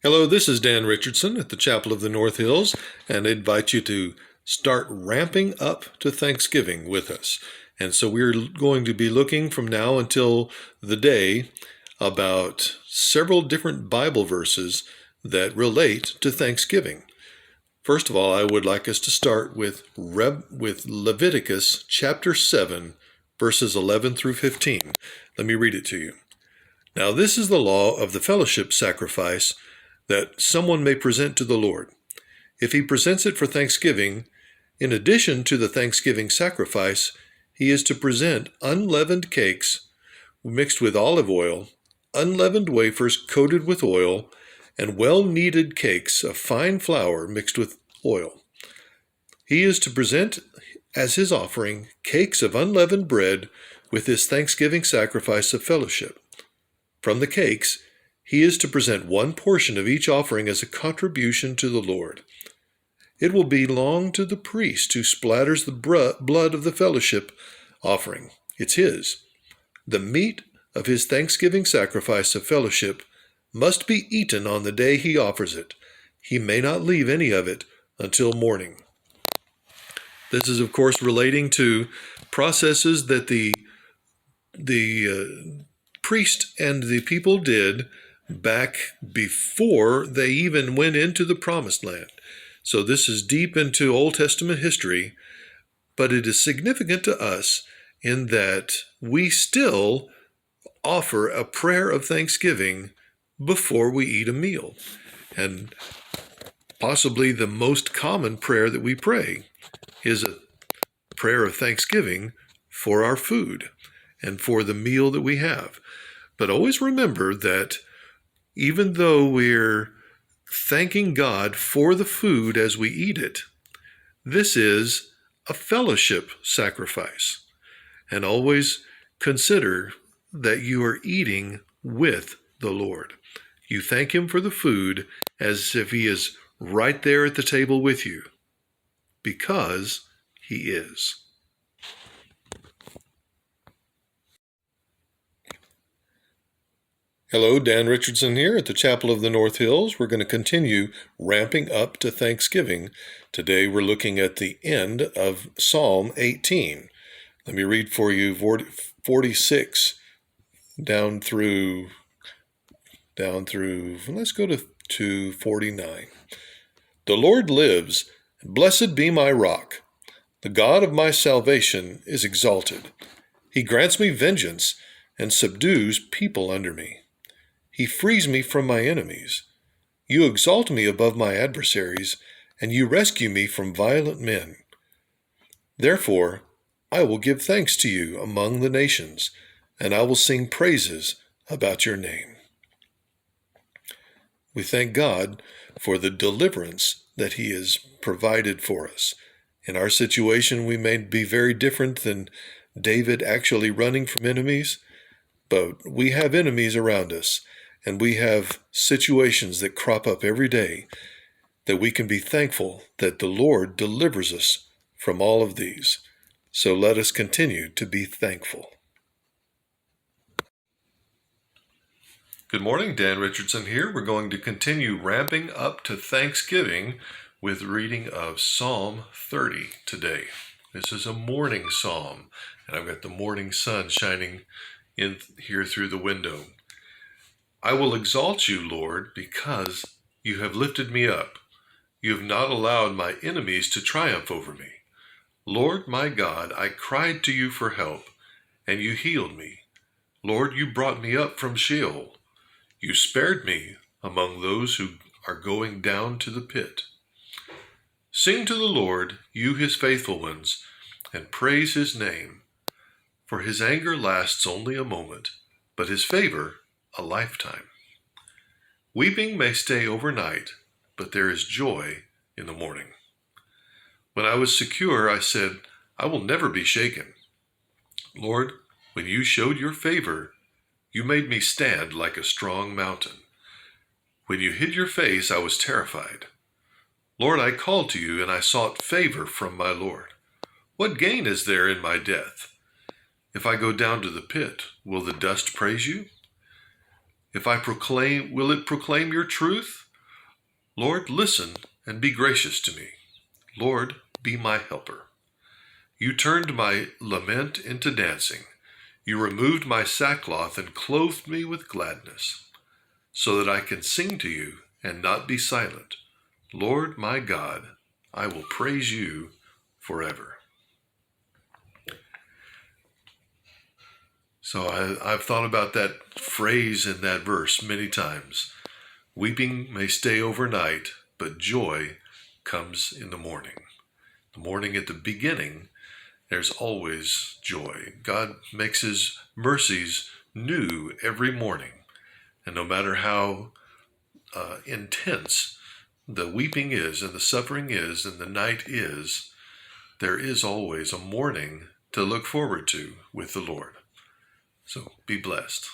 Hello, this is Dan Richardson at the Chapel of the North Hills, and I invite you to start ramping up to Thanksgiving with us. And so we're going to be looking from now until the day about several different Bible verses that relate to Thanksgiving. First of all, I would like us to start with Leviticus chapter 7, verses 11 through 15. Let me read it to you. Now, this is the law of the fellowship sacrifice that someone may present to the Lord. If he presents it for thanksgiving, in addition to the thanksgiving sacrifice, he is to present unleavened cakes mixed with olive oil, unleavened wafers coated with oil, and well-kneaded cakes of fine flour mixed with oil. He is to present as his offering cakes of unleavened bread with his thanksgiving sacrifice of fellowship. From the cakes, he is to present one portion of each offering as a contribution to the Lord. It will belong to the priest who splatters the blood of the fellowship offering. It's his. The meat of his thanksgiving sacrifice of fellowship must be eaten on the day he offers it. He may not leave any of it until morning. This is, of course, relating to processes that the priest and the people did back before they even went into the promised land. So this is deep into Old Testament history, but it is significant to us in that we still offer a prayer of thanksgiving before we eat a meal. And possibly the most common prayer that we pray is a prayer of thanksgiving for our food and for the meal that we have. But always remember that even though we're thanking God for the food as we eat it, this is a fellowship sacrifice. And always consider that you are eating with the Lord. You thank Him for the food as if He is right there at the table with you, because He is. Hello, Dan Richardson here at the Chapel of the North Hills. We're going to continue ramping up to Thanksgiving. Today we're looking at the end of Psalm 18. Let me read for you 46 down through, let's go to 49. The Lord lives, blessed be my rock. The God of my salvation is exalted. He grants me vengeance and subdues people under me. He frees me from my enemies. You exalt me above my adversaries, and you rescue me from violent men. Therefore, I will give thanks to you among the nations, and I will sing praises about your name. We thank God for the deliverance that He has provided for us. In our situation, we may be very different than David actually running from enemies, but we have enemies around us. And we have situations that crop up every day that we can be thankful that the Lord delivers us from all of these. So let us continue to be thankful. Good morning, Dan Richardson here. We're going to continue ramping up to Thanksgiving with reading of Psalm 30 today. This is a morning psalm, and I've got the morning sun shining in here through the window. I will exalt you, Lord, because you have lifted me up. You have not allowed my enemies to triumph over me. Lord, my God, I cried to you for help, and you healed me. Lord, you brought me up from Sheol. You spared me among those who are going down to the pit. Sing to the Lord, you his faithful ones, and praise his name. For his anger lasts only a moment, but his favor a lifetime. Weeping may stay overnight, but there is joy in the morning. When I was secure, I said, I will never be shaken. Lord, when you showed your favor, you made me stand like a strong mountain. When you hid your face, I was terrified. Lord, I called to you, and I sought favor from my Lord. What gain is there in my death? If I go down to the pit, will the dust praise you? If I proclaim, will it proclaim your truth? Lord, listen and be gracious to me. Lord, be my helper. You turned my lament into dancing. You removed my sackcloth and clothed me with gladness, so that I can sing to you and not be silent. Lord my God, I will praise you forever. So I've thought about that phrase in that verse many times. Weeping may stay overnight, but joy comes in the morning. The morning at the beginning, there's always joy. God makes his mercies new every morning. And no matter how intense the weeping is and the suffering is and the night is, there is always a morning to look forward to with the Lord. So be blessed.